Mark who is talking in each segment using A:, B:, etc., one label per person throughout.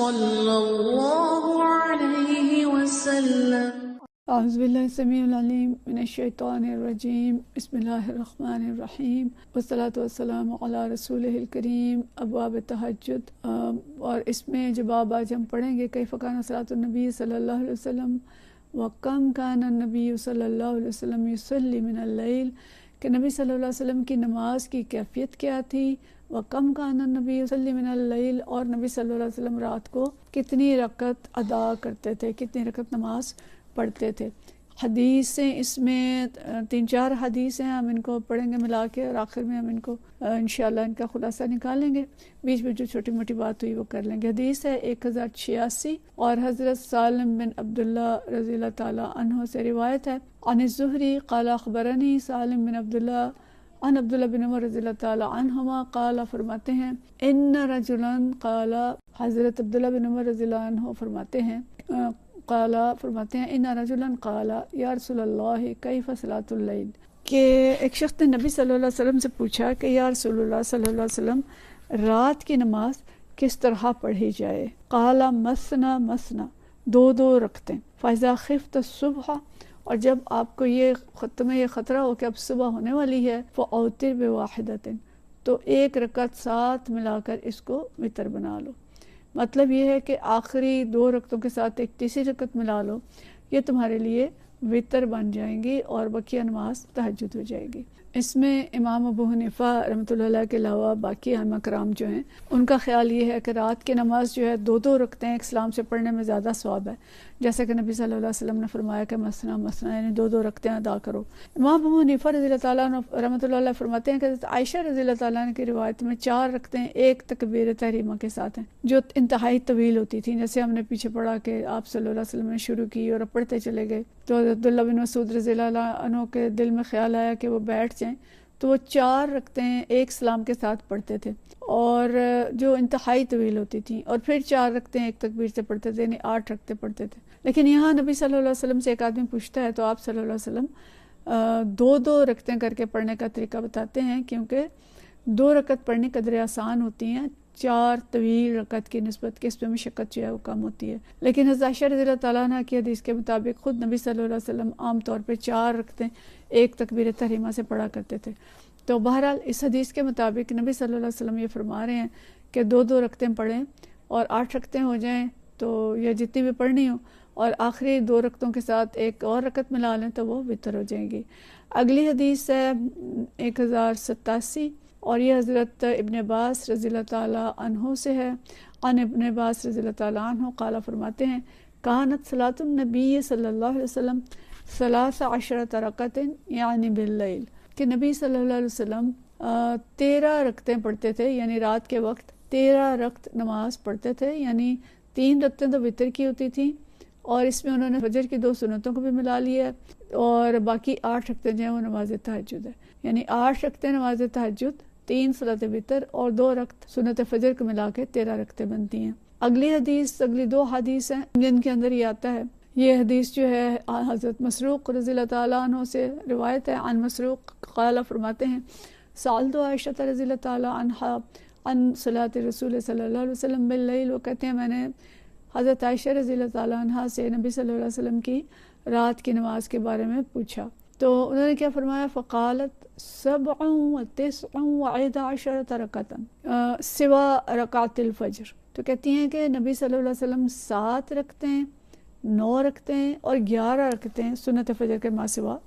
A: صلی اللہ علیہ وسلم۔
B: اعوذ باللہ السمیع العلیم من الشیطان الرجیم، بسم اللہ الرحمن الرحیم، والصلاۃ والسلام علی رسولہ الکریم۔ ابواب تہجد، اور اس میں جو باب آج ہم پڑھیں گے، کیف کان صلاۃ النبی صلی اللہ علیہ وسلم وکم کان النبی صلی اللہ علیہ وسلم یصلی من اللیل، کہ نبی صلی اللہ علیہ وسلم کی نماز کی کیفیت کیا تھی۔ وکم کان النبی یصلی من اللیل، اور نبی صلی اللہ علیہ وسلم رات کو کتنی رکعت ادا کرتے تھے، کتنی رکعت نماز پڑھتے تھے۔ حدیثیں اس میں 3-4 حدیث ہیں، ہم ان کو پڑھیں گے ملا کے، اور آخر میں ہم ان کو انشاءاللہ ان کا خلاصہ نکالیں گے، بیچ میں جو چھوٹی موٹی بات ہوئی وہ کر لیں گے۔ حدیث ہے 1086، اور حضرت سالم بن عبداللہ رضی اللہ تعالیٰ عنہ سے روایت ہے، عن الزہری قال اخبرنی سالم بن عبداللہ عن عبداللہ بن عمر رضی اللہ تعالیٰ عنہما قال، فرماتے ہیں، ان رجلا قال، حضرت عبداللہ بن عمر رضی اللہ عنہ فرماتے ہیں، ان رجلا قال یا رسول اللہ کیف صلاۃ اللیل، کہ ایک شخص نے نبی صلی اللہ علیہ وسلم سے پوچھا کہ یا رسول اللہ صلی اللہ علیہ وسلم، رات کی نماز کس طرح پڑھی جائے؟ قال مثنا مثنا، 2 رکعتیں، فاذا خفت الصبح، اور جب آپ کو یہ خطرہ ہو کہ اب صبح ہونے والی ہے، فاوتر بواحدۃ، تو 1 رکعت ساتھ ملا کر اس کو وتر بنا لو۔ مطلب یہ ہے کہ آخری 2 رکعتوں کے ساتھ ایک تیسری رکعت ملا لو، یہ تمہارے لیے وتر بن جائیں گی اور بقیہ نماز تہجد ہو جائے گی۔ اس میں امام ابو حنیفہ رحمۃ اللہ علیہ کے علاوہ باقی ائمہ کرام جو ہیں، ان کا خیال یہ ہے کہ رات کی نماز جو ہے 2 رکعتیں ایک سلام سے پڑھنے میں زیادہ ثواب ہے، جیسا کہ نبی صلی اللہ علیہ وسلم نے فرمایا کہ مثنا مثنا، یعنی 2 رکعتیں ادا کرو۔ امام ابو حنیفہ رضی اللہ تعالیٰ عنہ رحمۃ اللہ علیہ فرماتے ہیں کہ حضرت عائشہ رضی اللہ تعالیٰ عنہ کی روایت میں 4 رکعتیں ایک تکبیر تحریمہ کے ساتھ ہیں، جو انتہائی طویل ہوتی تھیں، جیسے ہم نے پیچھے پڑھا کہ آپ صلی اللہ علیہ وسلم نے شروع کی اور پڑھتے چلے گئے، تو عبداللہ بن مسعود رضی اللہ عنہ کے دل میں خیال آیا کہ وہ بیٹھ جائیں، تو وہ 4 رکعتیں ایک سلام کے ساتھ پڑھتے تھے، اور جو انتہائی طویل ہوتی تھیں، اور پھر 4 رکعتیں ایک تکبیر سے پڑھتے تھے، یعنی 8 رکعتیں پڑھتے تھے۔ لیکن یہاں نبی صلی اللہ علیہ وسلم سے ایک آدمی پوچھتا ہے تو آپ صلی اللہ علیہ وسلم 2 رکعتیں کر کے پڑھنے کا طریقہ بتاتے ہیں، کیونکہ 2 رکعت پڑھنی قدر آسان ہوتی ہیں، 4 طویل رکعت کی نسبت کہ اس میں مشقت جو ہے وہ کم ہوتی ہے۔ لیکن حضرت عائشہ رضی اللہ تعالیٰ عنہ کی حدیث کے مطابق خود نبی صلی اللہ علیہ وسلم عام طور پہ 4 رکعتیں ایک تکبیر تحریمہ سے پڑھا کرتے تھے۔ تو بہرحال اس حدیث کے مطابق نبی صلی اللہ علیہ وسلم یہ فرما رہے ہیں کہ 2 رکعتیں پڑھیں اور 8 رکعتیں ہو جائیں تو یا جتنی بھی پڑھنی ہو، اور آخری 2 رکعتوں کے ساتھ ایک اور رکعت ملا لیں تو وہ وتر ہو جائیں گی۔ اگلی حدیث ہے 1087، اور یہ حضرت ابن عباس رضی اللہ تعالیٰ عنہ سے ہے، عن ابن عباس رضی اللہ تعالیٰ عنہ قال، فرماتے ہیں، کانت صلاۃ النبی صلی اللہ علیہ وسلم 13 رکعت یعنی باللیل، کہ نبی صلی اللہ علیہ وسلم 13 رکعتیں پڑھتے تھے، یعنی رات کے وقت 13 رکعت نماز پڑھتے تھے، یعنی 3 رکعتیں تو وتر کی ہوتی تھیں، اور اس میں انہوں نے فجر کی 2 سنتوں کو بھی ملا لیا ہے، اور باقی 8 رکعتیں جو ہیں وہ نماز تہجد ہے، یعنی 8 رکعتیں نماز تہجد، 3 صلاۃ وتر اور 2 رکعت سنت فجر کو ملا کے 13 رکعتیں بنتی ہیں۔ اگلی 2 حدیث ہیں جن کے اندر یہ آتا ہے، یہ حدیث جو ہے حضرت مسروق رضی اللہ تعالیٰ عنہ سے روایت ہے، عن مسروق قال، فرماتے ہیں، سألت عائشہ رضی اللہ تعالیٰ عنہا عن صلاۃ رسول صلی اللہ علیہ وسلم باللیل، وہ کہتے ہیں میں نے حضرت عائشہ رضی اللہ تعالیٰ عنہ سے نبی صلی اللہ علیہ وسلم کی رات کی نماز کے بارے میں پوچھا، تو انہوں نے کیا فرمایا، فقالت 7 و 9 و 11 رکعۃ سوا رکعت الفجر، تو کہتی ہیں کہ نبی صلی اللہ علیہ وسلم 7 رکعتیں، 9 رکعتیں اور 11 رکعتیں سنت فجر کے ما سوا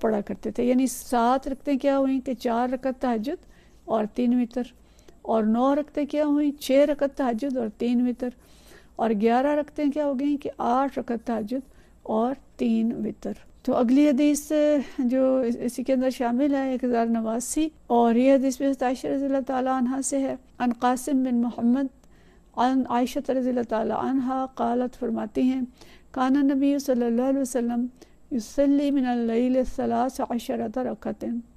B: پڑھا کرتے تھے، یعنی 7 رکعتیں کیا ہوئیں کہ 4 رکعت تہجد اور 3 وتر، اور 9 رکعتیں کیا ہوئیں 6 رکعت تہجد اور 3 وتر، اور 11 رکعتیں کیا ہو گئیں کہ 8 رکعت تہجد اور 3 وتر۔ تو اگلی حدیث جو اسی کے اندر شامل ہے 1089، اور یہ حدیث بھی حضرت عائشہ رضی اللہ تعالیٰ عنہ سے ہے، عن قاسم بن محمد عن عائشہ رضی اللہ تعالیٰ عنہ قالت، فرماتی ہیں، کان النبی صلی اللہ علیہ وسلم یصلی من اللیل 13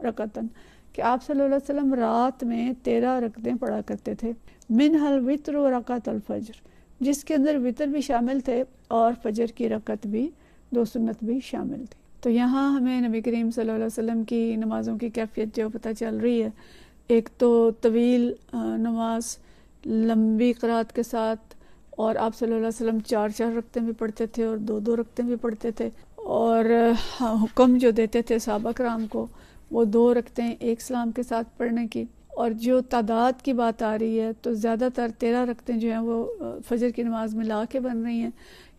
B: رکعۃ، کہ آپ صلی اللہ علیہ وسلم رات میں 13 رکعتیں پڑھا کرتے تھے، منہا الوتر و رکعت الفجر، جس کے اندر وتر بھی شامل تھے اور فجر کی رکعت بھی 2 سنت بھی شامل تھی۔ تو یہاں ہمیں نبی کریم صلی اللہ علیہ وسلم کی نمازوں کی کیفیت جو پتہ چل رہی ہے، ایک تو طویل نماز لمبی قرات کے ساتھ، اور آپ صلی اللہ علیہ وسلم 4 رکعتیں بھی پڑھتے تھے اور 2 رکعتیں بھی پڑھتے تھے، اور حکم جو دیتے تھے صحابہ کرام کو وہ 2 رکعتیں ایک سلام کے ساتھ پڑھنے کی۔ اور جو تعداد کی بات آ رہی ہے تو زیادہ تر 13 رکعتیں جو ہیں وہ فجر کی نماز ملا کے بن رہی ہیں،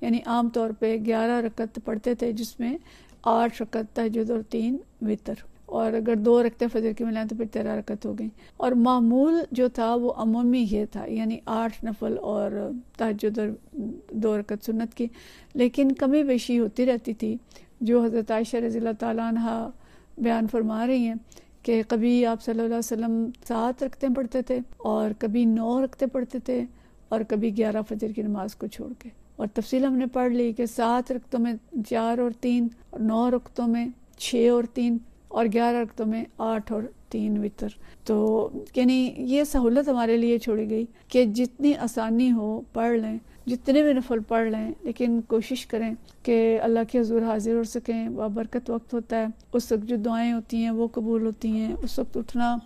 B: یعنی عام طور پہ 11 رکعت پڑھتے تھے، جس میں 8 رکعت تہجد اور 3 وتر، اور اگر 2 رکعتیں فجر کی ملائیں تو پھر 13 رکعت ہو گئیں۔ اور معمول جو تھا وہ عمومی یہ تھا، یعنی 8 نفل اور تہجد اور 2 رکعت سنت کی، لیکن کمی بیشی ہوتی رہتی تھی، جو حضرت عائشہ رضی اللہ تعالیٰ عنہ بیان فرما رہی ہیں کہ کبھی آپ صلی اللہ علیہ وسلم 7 رکعتیں پڑھتے تھے اور کبھی 9 رکعتیں پڑھتے تھے اور کبھی 11 فجر کی نماز کو چھوڑ کے۔ اور تفصیل ہم نے پڑھ لی کہ 7 رکعتوں میں 4 اور 3، اور 9 رکعتوں میں 6 اور 3، اور 11 رکعتوں میں 8 اور 3 وتر۔ تو یعنی یہ سہولت ہمارے لیے چھوڑی گئی کہ جتنی آسانی ہو پڑھ لیں، جتنے بھی نفل پڑھ لیں، لیکن کوشش کریں کہ اللہ کے حضور حاضر ہو سکیں۔ بابرکت وقت ہوتا ہے، اس وقت جو دعائیں ہوتی ہیں وہ قبول ہوتی ہیں، اس وقت اٹھنا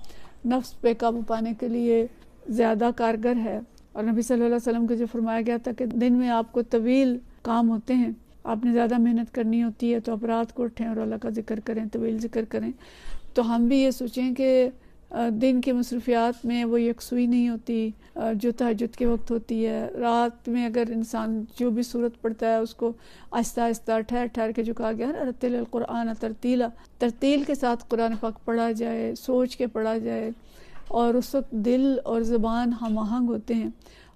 B: نفس پہ قابو پانے کے لیے زیادہ کارگر ہے۔ اور نبی صلی اللہ علیہ وسلم کو جو فرمایا گیا تھا کہ دن میں آپ کو طویل کام ہوتے ہیں، آپ نے زیادہ محنت کرنی ہوتی ہے، تو آپ رات کو اٹھیں اور اللہ کا ذکر کریں، طویل ذکر کریں۔ تو ہم بھی یہ سوچیں کہ دن کی مصروفیات میں وہ یکسوئی نہیں ہوتی جو تہجد کے وقت ہوتی ہے۔ رات میں اگر انسان جو بھی سورت پڑھتا ہے اس کو آہستہ آہستہ ٹھہر ٹھہر کے، جو کہا گیا ہے رتل القرآن ترتیلا، ترتیل کے ساتھ قرآن پاک پڑھا جائے، سوچ کے پڑھا جائے، اور اس وقت دل اور زبان ہم آہنگ ہوتے ہیں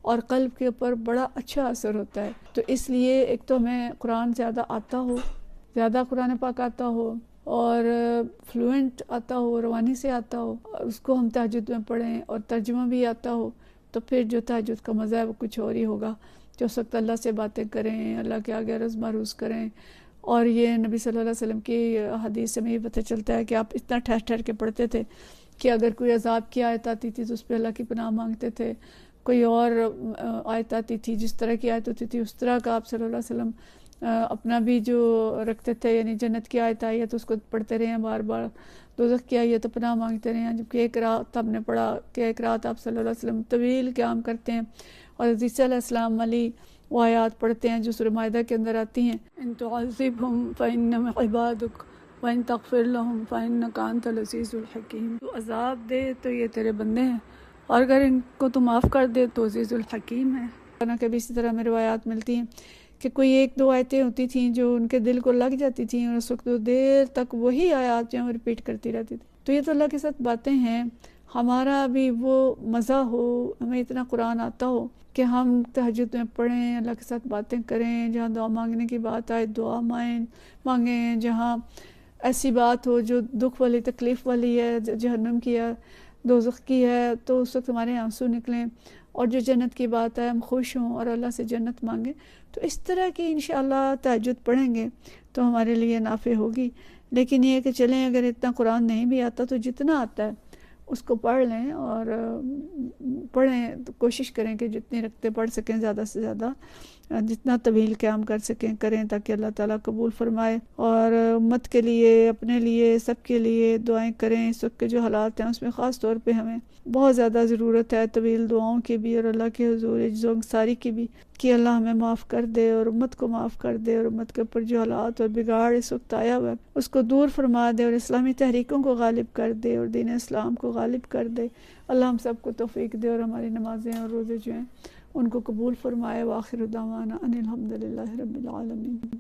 B: اور قلب کے اوپر بڑا اچھا اثر ہوتا ہے۔ تو اس لیے ایک تو ہمیں قرآن زیادہ آتا ہو، زیادہ قرآن پاک آتا ہو اور فلوئنٹ آتا ہو، روانی سے آتا ہو، اس کو ہم تہجد میں پڑھیں، اور ترجمہ بھی آتا ہو، تو پھر جو تہجد کا مزہ ہے وہ کچھ اور ہی ہوگا۔ جو اس وقت اللہ سے باتیں کریں، اللہ کے آگے عرض معروض کریں۔ اور یہ نبی صلی اللہ علیہ وسلم کی حدیث سے ہمیں یہ پتہ چلتا ہے کہ آپ اتنا ٹھہر ٹھہر کے پڑھتے تھے کہ اگر کوئی عذاب کی آیت آتی تھی تو اس پہ اللہ کی پناہ مانگتے تھے، کوئی اور آیت آتی تھی جس طرح کی آیت ہوتی تھی اس طرح کا آپ صلی اللہ علیہ وسلم اپنا بھی جو رکھتے تھے، یعنی جنت کی آیت آئی ہے تو اس کو پڑھتے رہے ہیں بار بار، دوزخ کی آئی ہے تو پناہ مانگتے رہے ہیں۔ جبکہ ایک رات ہم نے پڑھا کہ ایک رات آپ صلی اللہ علیہ وسلم طویل قیام کرتے ہیں اور عیسیٰ علیہ السلام والی وہ آیات پڑھتے ہیں جو سورہ مائدہ کے اندر آتی ہیں، ان تعذبہم فإنہم عبادک وَإِن تَغْفِرْ لَهُمْ فَإِنَّكَ أَنْتَ الْعَزِيزُ الْحَكِيمُ۔ تو عذاب دے تو یہ تیرے بندے ہیں، اور اگر ان کو تو معاف کر دے تو عزیز الحکیم ہے۔ کبھی اسی طرح میں روایات ملتی ہیں کہ کوئی 1-2 آیتیں ہوتی تھیں جو ان کے دل کو لگ جاتی تھیں، اور اس وقت دیر تک وہی آیات جو ہیں وہ ریپیٹ کرتی رہتی تھی۔ تو یہ تو اللہ کے ساتھ باتیں ہیں، ہمارا بھی وہ مزہ ہو، ہمیں اتنا قرآن آتا ہو کہ ہم تہجد میں پڑھیں، اللہ کے ساتھ باتیں کریں، جہاں دعا مانگنے کی بات آئے دعا مانگیں، جہاں ایسی بات ہو جو دکھ والی تکلیف والی ہے، جہنم کی ہے، دوزخ کی ہے، تو اس وقت ہمارے آنسو نکلیں، اور جو جنت کی بات ہے ہم خوش ہوں اور اللہ سے جنت مانگیں۔ تو اس طرح کی انشاءاللہ تہجد پڑھیں گے تو ہمارے لیے نافع ہوگی۔ لیکن یہ کہ چلیں اگر اتنا قرآن نہیں بھی آتا تو جتنا آتا ہے اس کو پڑھ لیں، اور پڑھیں تو کوشش کریں کہ جتنی رکعتیں پڑھ سکیں زیادہ سے زیادہ، جتنا طویل قیام کر سکیں کریں، تاکہ اللہ تعالیٰ قبول فرمائے، اور امت کے لیے، اپنے لیے، سب کے لیے دعائیں کریں۔ اس وقت کے جو حالات ہیں اس میں خاص طور پہ ہمیں بہت زیادہ ضرورت ہے طویل دعاؤں کی بھی، اور اللہ کے حضور عجز و انکساری کی بھی، کہ اللہ ہمیں معاف کر دے اور امت کو معاف کر دے، اور امت کے اوپر جو حالات اور بگاڑ اس وقت آیا ہوا ہے اس کو دور فرما دے، اور اسلامی تحریکوں کو غالب کر دے، اور دین اسلام کو غالب کر دے۔ اللہ ہم سب کو توفیق دے، اور ہماری نمازیں اور روزے جو ہیں ان کو قبول فرمائے۔ وآخر دعوانا ان الحمد للہ رب العالمین۔